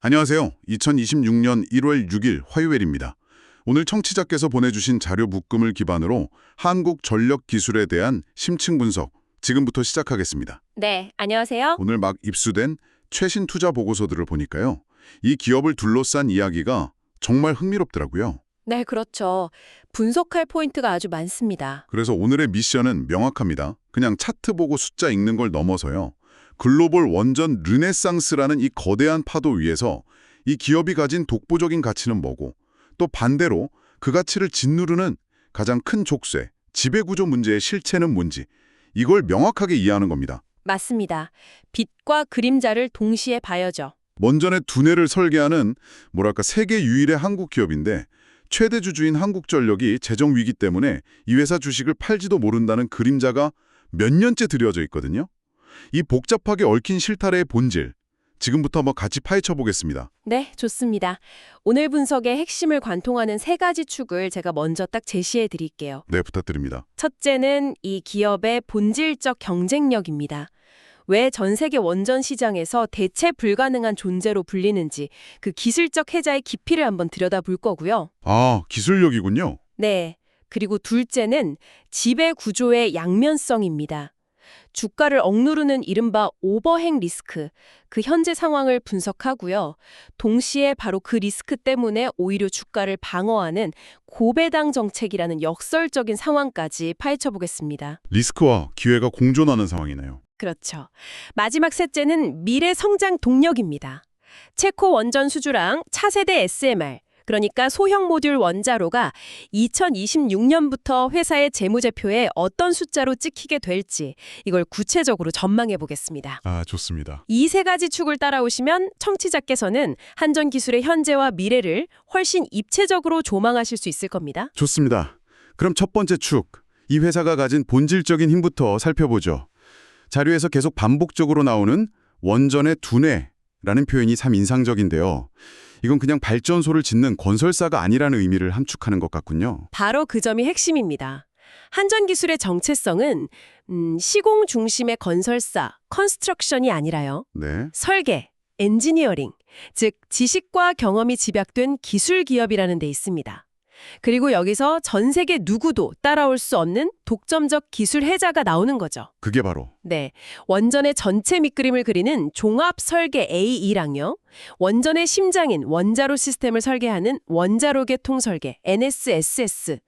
안녕하세요. 2026년 1월 6일 화요일입니다. 오늘 청취자께서 보내주신 자료 묶음을 기반으로 한국전력기술에 대한 심층 분석, 지금부터 시작하겠습니다. 네, 안녕하세요. 오늘 막 입수된 최신 투자 보고서들을 보니까요. 이 기업을 둘러싼 이야기가 정말 흥미롭더라고요. 네, 그렇죠. 분석할 포인트가 아주 많습니다. 그래서 오늘의 미션은 명확합니다. 그냥 차트 보고 숫자 읽는 걸 넘어서요. 글로벌 원전 르네상스라는 이 거대한 파도 위에서 이 기업이 가진 독보적인 가치는 뭐고, 또 반대로 그 가치를 짓누르는 가장 큰 족쇄, 지배구조 문제의 실체는 뭔지, 이걸 명확하게 이해하는 겁니다. 맞습니다. 빛과 그림자를 동시에 봐야죠. 원전의 두뇌를 설계하는 세계 유일의 한국 기업인데 최대 주주인 한국전력이 재정 위기 때문에 이 회사 주식을 팔지도 모른다는 그림자가 몇 년째 들여져 있거든요. 이 복잡하게 얽힌 실타래의 본질, 지금부터 한번 같이 파헤쳐 보겠습니다. 네, 좋습니다. 오늘 분석의 핵심을 관통하는 세 가지 축을 제가 먼저 딱 제시해 드릴게요. 네, 부탁드립니다. 첫째는 이 기업의 본질적 경쟁력입니다. 왜 전 세계 원전 시장에서 대체 불가능한 존재로 불리는지 그 기술적 해자의 깊이를 한번 들여다볼 거고요. 아, 기술력이군요. 네. 그리고 둘째는 지배 구조의 양면성입니다. 주가를 억누르는 이른바 오버행 리스크, 그 현재 상황을 분석하고요. 동시에 바로 그 리스크 때문에 오히려 주가를 방어하는 고배당 정책이라는 역설적인 상황까지 파헤쳐 보겠습니다. 리스크와 기회가 공존하는 상황이네요. 그렇죠. 마지막 셋째는 미래 성장 동력입니다. 체코 원전 수주랑 차세대 SMR, 그러니까 소형 모듈 원자로가 2026년부터 회사의 재무제표에 어떤 숫자로 찍히게 될지 이걸 구체적으로 전망해 보겠습니다. 아, 좋습니다. 이 세 가지 축을 따라오시면 청취자께서는 한전기술의 현재와 미래를 훨씬 입체적으로 조망하실 수 있을 겁니다. 좋습니다. 그럼 첫 번째 축, 이 회사가 가진 본질적인 힘부터 살펴보죠. 자료에서 계속 반복적으로 나오는 원전의 두뇌라는 표현이 참 인상적인데요. 이건 그냥 발전소를 짓는 건설사가 아니라는 의미를 함축하는 것 같군요. 바로 그 점이 핵심입니다. 한전기술의 정체성은 시공 중심의 건설사, 컨스트럭션이 아니라요. 네. 설계, 엔지니어링, 즉 지식과 경험이 집약된 기술 기업이라는 데 있습니다. 그리고 여기서 전 세계 누구도 따라올 수 없는 독점적 기술 해자가 나오는 거죠. 그게 바로 네, 원전의 전체 밑그림을 그리는 종합 설계 AE랑요. 원전의 심장인 원자로 시스템을 설계하는 원자로 계통 설계 NSSS.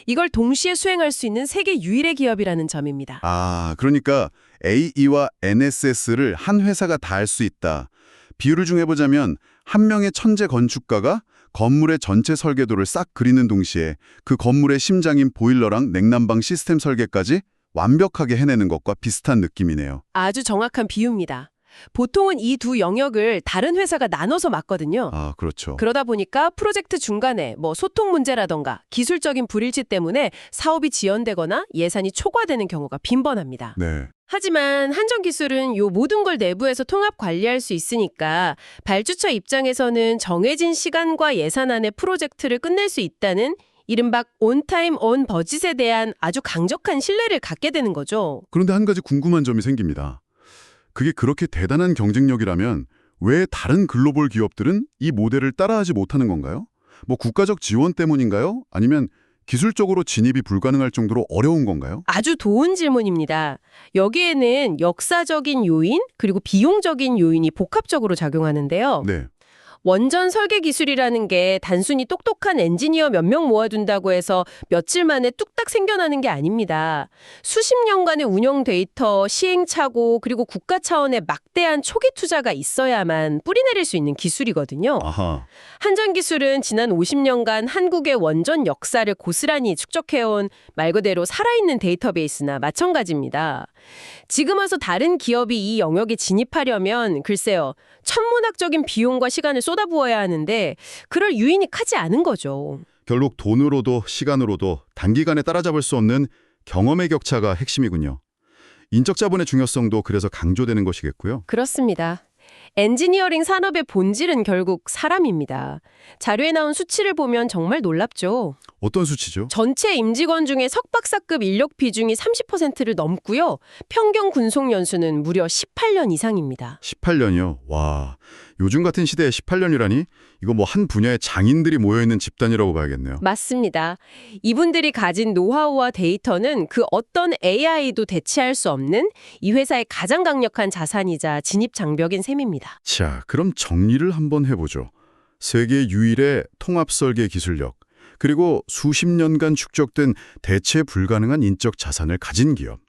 이걸 동시에 수행할 수 있는 세계 유일의 기업이라는 점입니다. 아, 그러니까 AE와 NSS를 한 회사가 다 할 수 있다. 비유를 좀 해보자면 한 명의 천재 건축가가 건물의 전체 설계도를 싹 그리는 동시에 그 건물의 심장인 보일러랑 냉난방 시스템 설계까지 완벽하게 해내는 것과 비슷한 느낌이네요. 아주 정확한 비유입니다. 보통은 이 두 영역을 다른 회사가 나눠서 맡거든요. 아, 그렇죠. 그러다 보니까 프로젝트 중간에 소통 문제라던가 기술적인 불일치 때문에 사업이 지연되거나 예산이 초과되는 경우가 빈번합니다. 네. 하지만 한전기술은 요 모든 걸 내부에서 통합 관리할 수 있으니까 발주처 입장에서는 정해진 시간과 예산 안에 프로젝트를 끝낼 수 있다는 이른바 온타임 온 버짓에 대한 아주 강력한 신뢰를 갖게 되는 거죠. 그런데 한 가지 궁금한 점이 생깁니다. 그게 그렇게 대단한 경쟁력이라면 왜 다른 글로벌 기업들은 이 모델을 따라하지 못하는 건가요? 국가적 지원 때문인가요? 아니면 기술적으로 진입이 불가능할 정도로 어려운 건가요? 아주 좋은 질문입니다. 여기에는 역사적인 요인 그리고 비용적인 요인이 복합적으로 작용하는데요. 네. 원전 설계 기술이라는 게 단순히 똑똑한 엔지니어 몇 명 모아둔다고 해서 며칠 만에 뚝딱 생겨나는 게 아닙니다. 수십 년간의 운영 데이터, 시행착오, 그리고 국가 차원의 막대한 초기 투자가 있어야만 뿌리내릴 수 있는 기술이거든요. 아하. 한전기술은 지난 50년간 한국의 원전 역사를 고스란히 축적해온 말 그대로 살아있는 데이터베이스나 마찬가지입니다. 지금 와서 다른 기업이 이 영역에 진입하려면 글쎄요, 천문학적인 비용과 시간을 쏟아부어야 하는데 그럴 유인이 크지 않은 거죠. 결국 돈으로도 시간으로도 단기간에 따라잡을 수 없는 경험의 격차가 핵심이군요. 인적 자본의 중요성도 그래서 강조되는 것이겠고요. 그렇습니다. 엔지니어링 산업의 본질은 결국 사람입니다. 자료에 나온 수치를 보면 정말 놀랍죠. 어떤 수치죠? 전체 임직원 중에 석박사급 인력 비중이 30%를 넘고요. 평균 군속 연수는 무려 18년 이상입니다. 18년이요? 와, 요즘 같은 시대에 18년이라니 이거 뭐 한 분야의 장인들이 모여있는 집단이라고 봐야겠네요. 맞습니다. 이분들이 가진 노하우와 데이터는 그 어떤 AI도 대체할 수 없는 이 회사의 가장 강력한 자산이자 진입 장벽인 셈입니다. 자, 그럼 정리를 한번 해보죠. 세계 유일의 통합 설계 기술력, 그리고 수십 년간 축적된 대체 불가능한 인적 자산을 가진 기업.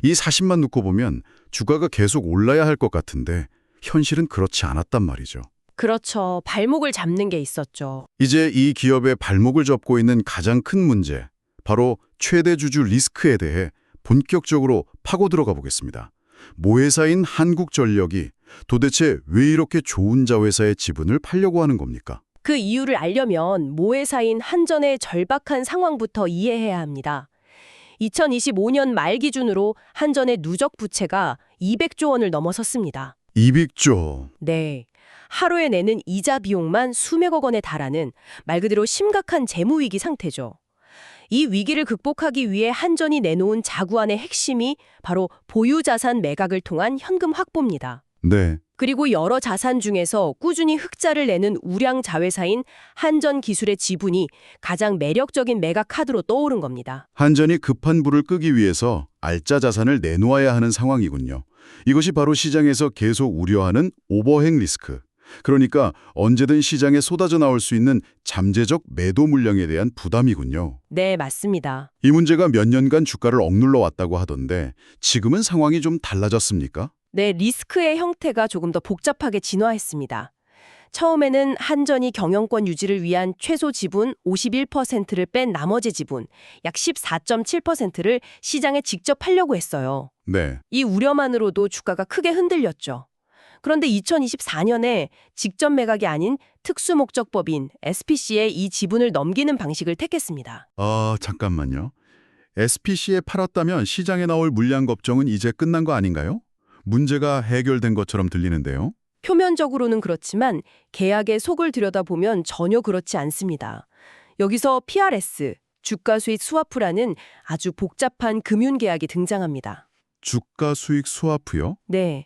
이 사실만 놓고 보면 주가가 계속 올라야 할 것 같은데 현실은 그렇지 않았단 말이죠. 그렇죠. 발목을 잡는 게 있었죠. 이제 이 기업의 발목을 잡고 있는 가장 큰 문제, 바로 최대 주주 리스크에 대해 본격적으로 파고 들어가 보겠습니다. 모회사인 한국전력이 도대체 왜 이렇게 좋은 자회사의 지분을 팔려고 하는 겁니까? 그 이유를 알려면 모회사인 한전의 절박한 상황부터 이해해야 합니다. 2025년 말 기준으로 한전의 누적 부채가 200조 원을 넘어섰습니다. 200조. 네. 하루에 내는 이자 비용만 수백억 원에 달하는 말 그대로 심각한 재무위기 상태죠. 이 위기를 극복하기 위해 한전이 내놓은 자구안의 핵심이 바로 보유자산 매각을 통한 현금 확보입니다. 네. 그리고 여러 자산 중에서 꾸준히 흑자를 내는 우량 자회사인 한전기술의 지분이 가장 매력적인 매각 카드로 떠오른 겁니다. 한전이 급한 불을 끄기 위해서 알짜 자산을 내놓아야 하는 상황이군요. 이것이 바로 시장에서 계속 우려하는 오버행 리스크. 그러니까 언제든 시장에 쏟아져 나올 수 있는 잠재적 매도 물량에 대한 부담이군요. 네, 맞습니다. 이 문제가 몇 년간 주가를 억눌러 왔다고 하던데 지금은 상황이 좀 달라졌습니까? 네, 리스크의 형태가 조금 더 복잡하게 진화했습니다. 처음에는 한전이 경영권 유지를 위한 최소 지분 51%를 뺀 나머지 지분, 약 14.7%를 시장에 직접 팔려고 했어요. 네. 이 우려만으로도 주가가 크게 흔들렸죠. 그런데 2024년에 직접 매각이 아닌 특수목적법인 SPC에 이 지분을 넘기는 방식을 택했습니다. 잠깐만요. SPC에 팔았다면 시장에 나올 물량 걱정은 이제 끝난 거 아닌가요? 문제가 해결된 것처럼 들리는데요. 표면적으로는 그렇지만 계약의 속을 들여다보면 전혀 그렇지 않습니다. 여기서 PRS, 주가 수익 스와프라는 아주 복잡한 금융 계약이 등장합니다. 주가 수익 스와프요? 네.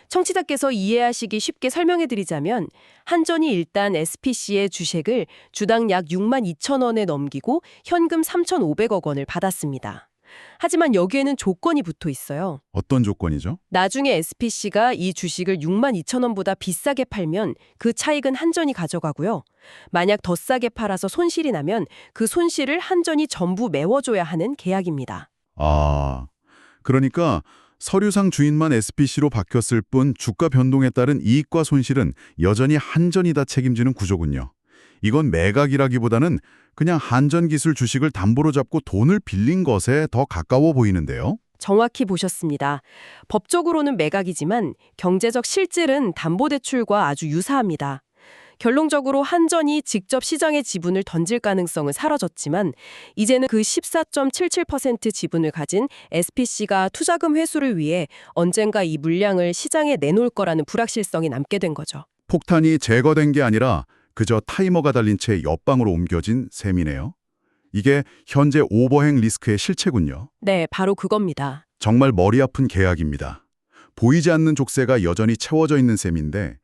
청취자께서 이해하시기 쉽게 설명해드리자면 한전이 일단 SPC의 주식을 주당 약 6만 2천 원에 넘기고 현금 3,500억 원을 받았습니다. 하지만 여기에는 조건이 붙어 있어요. 어떤 조건이죠? 나중에 SPC가 이 주식을 6만 2천 원보다 비싸게 팔면 그 차익은 한전이 가져가고요. 만약 더 싸게 팔아서 손실이 나면 그 손실을 한전이 전부 메워줘야 하는 계약입니다. 그러니까 서류상 주인만 SPC로 바뀌었을 뿐 주가 변동에 따른 이익과 손실은 여전히 한전이 다 책임지는 구조군요. 이건 매각이라기보다는 그냥 한전기술 주식을 담보로 잡고 돈을 빌린 것에 더 가까워 보이는데요. 정확히 보셨습니다. 법적으로는 매각이지만 경제적 실질은 담보대출과 아주 유사합니다. 결론적으로 한전이 직접 시장에 지분을 던질 가능성은 사라졌지만 이제는 그 14.77% 지분을 가진 SPC가 투자금 회수를 위해 언젠가 이 물량을 시장에 내놓을 거라는 불확실성이 남게 된 거죠. 폭탄이 제거된 게 아니라 그저 타이머가 달린 채 옆방으로 옮겨진 셈이네요. 이게 현재 오버행 리스크의 실체군요. 네, 바로 그겁니다. 정말 머리 아픈 계약입니다. 보이지 않는 족쇄가 여전히 채워져 있는 셈인데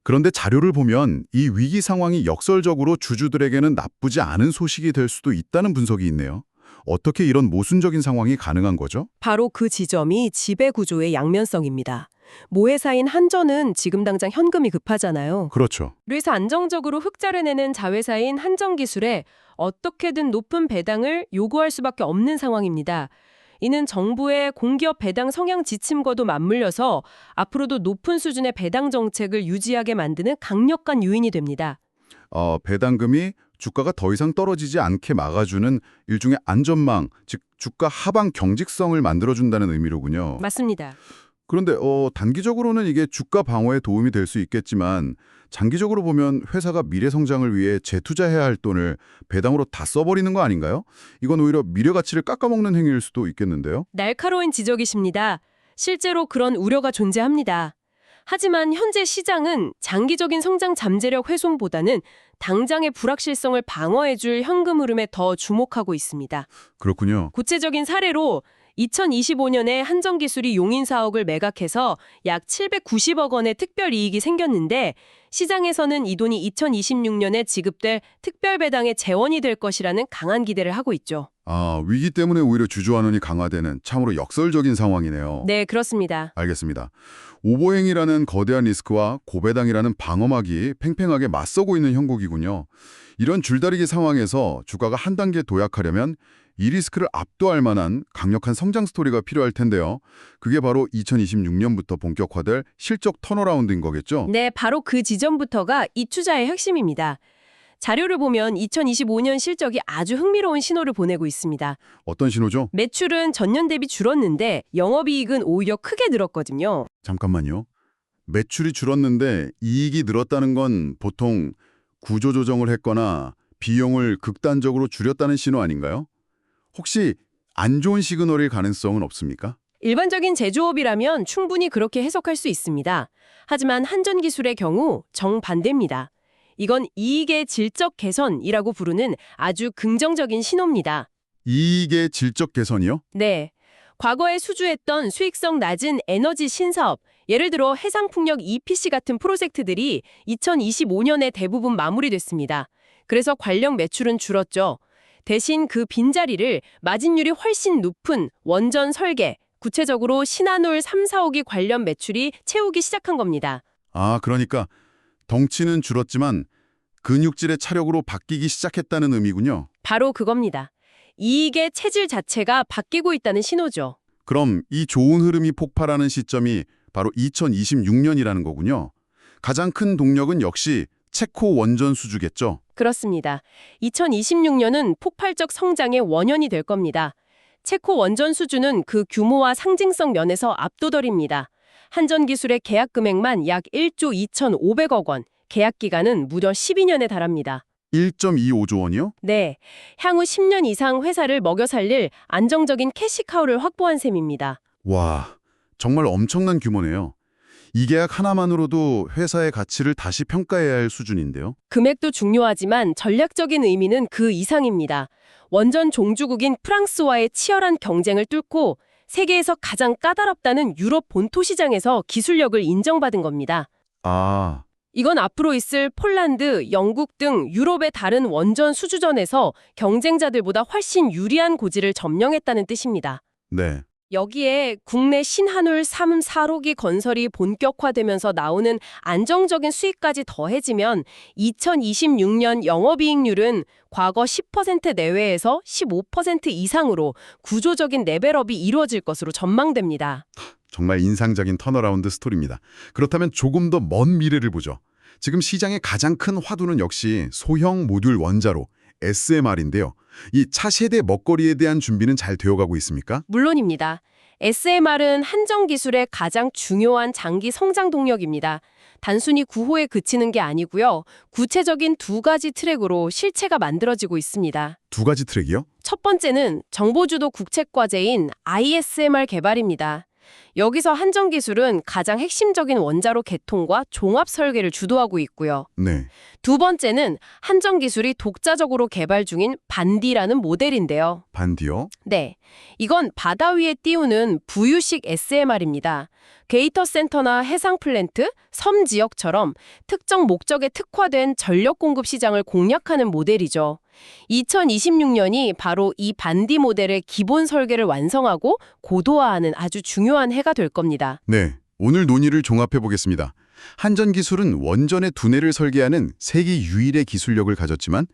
그런데 자료를 보면 이 위기 상황이 역설적으로 주주들에게는 나쁘지 않은 소식이 될 수도 있다는 분석이 있네요. 어떻게 이런 모순적인 상황이 가능한 거죠? 바로 그 지점이 지배구조의 양면성입니다. 모회사인 한전은 지금 당장 현금이 급하잖아요. 그렇죠. 그래서 안정적으로 흑자를 내는 자회사인 한전기술에 어떻게든 높은 배당을 요구할 수밖에 없는 상황입니다. 이는 정부의 공기업 배당 성향 지침과도 맞물려서 앞으로도 높은 수준의 배당 정책을 유지하게 만드는 강력한 요인이 됩니다. 배당금이 주가가 더 이상 떨어지지 않게 막아주는 일종의 안전망, 즉 주가 하방 경직성을 만들어준다는 의미로군요. 맞습니다. 그런데 단기적으로는 이게 주가 방어에 도움이 될 수 있겠지만 장기적으로 보면 회사가 미래 성장을 위해 재투자해야 할 돈을 배당으로 다 써버리는 거 아닌가요? 이건 오히려 미래 가치를 깎아먹는 행위일 수도 있겠는데요. 날카로운 지적이십니다. 실제로 그런 우려가 존재합니다. 하지만 현재 시장은 장기적인 성장 잠재력 훼손보다는 당장의 불확실성을 방어해줄 현금 흐름에 더 주목하고 있습니다. 그렇군요. 구체적인 사례로 2025년에 한전기술이 용인 사옥을 매각해서 약 790억 원의 특별 이익이 생겼는데 시장에서는 이 돈이 2026년에 지급될 특별 배당의 재원이 될 것이라는 강한 기대를 하고 있죠. 아, 위기 때문에 오히려 주주환원이 강화되는 참으로 역설적인 상황이네요. 네, 그렇습니다. 알겠습니다. 오버행이라는 거대한 리스크와 고배당이라는 방어막이 팽팽하게 맞서고 있는 형국이군요. 이런 줄다리기 상황에서 주가가 한 단계 도약하려면 이 리스크를 압도할 만한 강력한 성장 스토리가 필요할 텐데요. 그게 바로 2026년부터 본격화될 실적 턴어라운드인 거겠죠? 네, 바로 그 지점부터가 이 투자의 핵심입니다. 자료를 보면 2025년 실적이 아주 흥미로운 신호를 보내고 있습니다. 어떤 신호죠? 매출은 전년 대비 줄었는데 영업이익은 오히려 크게 늘었거든요. 잠깐만요. 매출이 줄었는데 이익이 늘었다는 건 보통 구조조정을 했거나 비용을 극단적으로 줄였다는 신호 아닌가요? 혹시 안 좋은 시그널일 가능성은 없습니까? 일반적인 제조업이라면 충분히 그렇게 해석할 수 있습니다. 하지만 한전기술의 경우 정반대입니다. 이건 이익의 질적 개선이라고 부르는 아주 긍정적인 신호입니다. 이익의 질적 개선이요? 네. 과거에 수주했던 수익성 낮은 에너지 신사업, 예를 들어 해상풍력 EPC 같은 프로젝트들이 2025년에 대부분 마무리됐습니다. 그래서 관련 매출은 줄었죠. 대신 그 빈자리를 마진율이 훨씬 높은 원전 설계, 구체적으로 신한울 3, 4호기 관련 매출이 채우기 시작한 겁니다. 아, 그러니까 덩치는 줄었지만 근육질의 차력으로 바뀌기 시작했다는 의미군요. 바로 그겁니다. 이익의 체질 자체가 바뀌고 있다는 신호죠. 그럼 이 좋은 흐름이 폭발하는 시점이 바로 2026년이라는 거군요. 가장 큰 동력은 역시 체코 원전 수주겠죠. 그렇습니다. 2026년은 폭발적 성장의 원년이 될 겁니다. 체코 원전 수주는 그 규모와 상징성 면에서 압도더립니다. 한전기술의 계약 금액만 약 1조 2,500억 원, 계약 기간은 무려 12년에 달합니다. 1.25조 원이요? 네, 향후 10년 이상 회사를 먹여 살릴 안정적인 캐시카우를 확보한 셈입니다. 와, 정말 엄청난 규모네요. 이 계약 하나만으로도 회사의 가치를 다시 평가해야 할 수준인데요. 금액도 중요하지만 전략적인 의미는 그 이상입니다. 원전 종주국인 프랑스와의 치열한 경쟁을 뚫고 세계에서 가장 까다롭다는 유럽 본토 시장에서 기술력을 인정받은 겁니다. 아, 이건 앞으로 있을 폴란드, 영국 등 유럽의 다른 원전 수주전에서 경쟁자들보다 훨씬 유리한 고지를 점령했다는 뜻입니다. 네. 여기에 국내 신한울 3, 4호기 건설이 본격화되면서 나오는 안정적인 수익까지 더해지면 2026년 영업이익률은 과거 10% 내외에서 15% 이상으로 구조적인 레벨업이 이루어질 것으로 전망됩니다. 정말 인상적인 턴어라운드 스토리입니다. 그렇다면 조금 더 먼 미래를 보죠. 지금 시장의 가장 큰 화두는 역시 소형 모듈 원자로 SMR인데요. 이 차세대 먹거리에 대한 준비는 잘 되어가고 있습니까? 물론입니다. SMR은 한전기술의 가장 중요한 장기 성장 동력입니다. 단순히 구호에 그치는 게 아니고요. 구체적인 두 가지 트랙으로 실체가 만들어지고 있습니다. 두 가지 트랙이요? 첫 번째는 정보주도 국책과제인 ISMR 개발입니다. 여기서 한전기술은 가장 핵심적인 원자로 개통과 종합 설계를 주도하고 있고요. 네. 두 번째는 한전기술이 독자적으로 개발 중인 반디라는 모델인데요. 반디요? 네, 이건 바다 위에 띄우는 부유식 SMR입니다. 데이터 센터나 해상 플랜트, 섬 지역처럼 특정 목적에 특화된 전력 공급 시장을 공략하는 모델이죠. 2026년이 바로 이 반디 모델의 기본 설계를 완성하고 고도화하는 아주 중요한 해가 될 겁니다. 네. 오늘 논의를 종합해 보겠습니다. 한전기술은 원전의 두뇌를 설계하는 세계 유일의 기술력을 가졌지만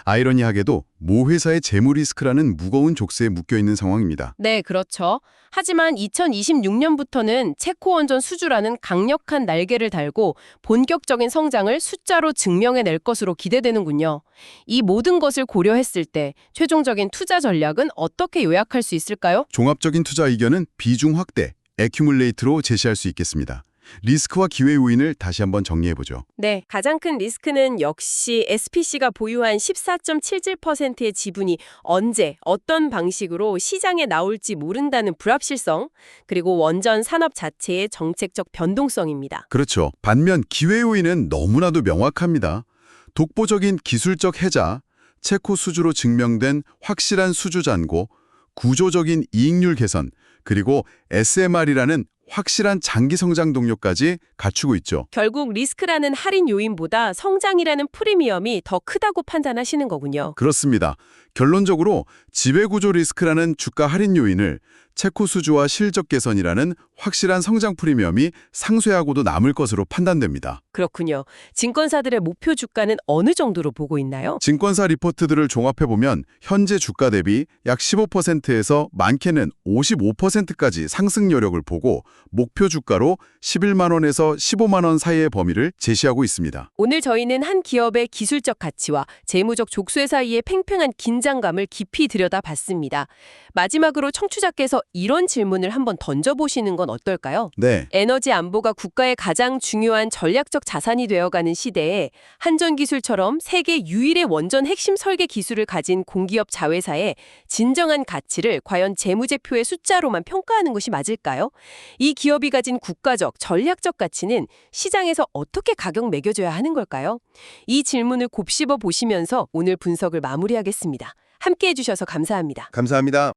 아이러니하게도 모 회사의 재무 리스크라는 무거운 족쇄에 묶여있는 상황입니다. 네, 그렇죠. 하지만 2026년부터는 체코 원전 수주라는 강력한 날개를 달고 본격적인 성장을 숫자로 증명해낼 것으로 기대되는군요. 이 모든 것을 고려했을 때 최종적인 투자 전략은 어떻게 요약할 수 있을까요? 종합적인 투자 의견은 비중 확대, 애큐뮬레이트로 제시할 수 있겠습니다. 리스크와 기회 요인을 다시 한번 정리해보죠. 네, 가장 큰 리스크는 역시 SPC가 보유한 14.77%의 지분이 언제, 어떤 방식으로 시장에 나올지 모른다는 불확실성, 그리고 원전 산업 자체의 정책적 변동성입니다. 그렇죠. 반면 기회 요인은 너무나도 명확합니다. 독보적인 기술적 해자, 체코 수주로 증명된 확실한 수주 잔고, 구조적인 이익률 개선, 그리고 SMR이라는 확실한 장기 성장 동력까지 갖추고 있죠. 결국 리스크라는 할인 요인보다 성장이라는 프리미엄이 더 크다고 판단하시는 거군요. 그렇습니다. 결론적으로 지배구조 리스크라는 주가 할인 요인을 체코 수주와 실적 개선이라는 확실한 성장 프리미엄이 상쇄하고도 남을 것으로 판단됩니다. 그렇군요. 증권사들의 목표 주가는 어느 정도로 보고 있나요? 증권사 리포트들을 종합해보면 현재 주가 대비 약 15%에서 많게는 55%까지 상승 여력을 보고 목표 주가로 11만 원에서 15만 원 사이의 범위를 제시하고 있습니다. 오늘 저희는 한 기업의 기술적 가치와 재무적 족쇄 사이의 팽팽한 긴장감을 깊이 들여다봤습니다. 마지막으로 청취자께서 이런 질문을 한번 던져보시는 건 어떨까요? 네. 에너지 안보가 국가의 가장 중요한 전략적 자산이 되어가는 시대에 한전기술처럼 세계 유일의 원전 핵심 설계 기술을 가진 공기업 자회사의 진정한 가치를 과연 재무제표의 숫자로만 평가하는 것이 맞을까요? 이 기업이 가진 국가적, 전략적 가치는 시장에서 어떻게 가격 매겨져야 하는 걸까요? 이 질문을 곱씹어 보시면서 오늘 분석을 마무리하겠습니다. 함께해 주셔서 감사합니다. 감사합니다.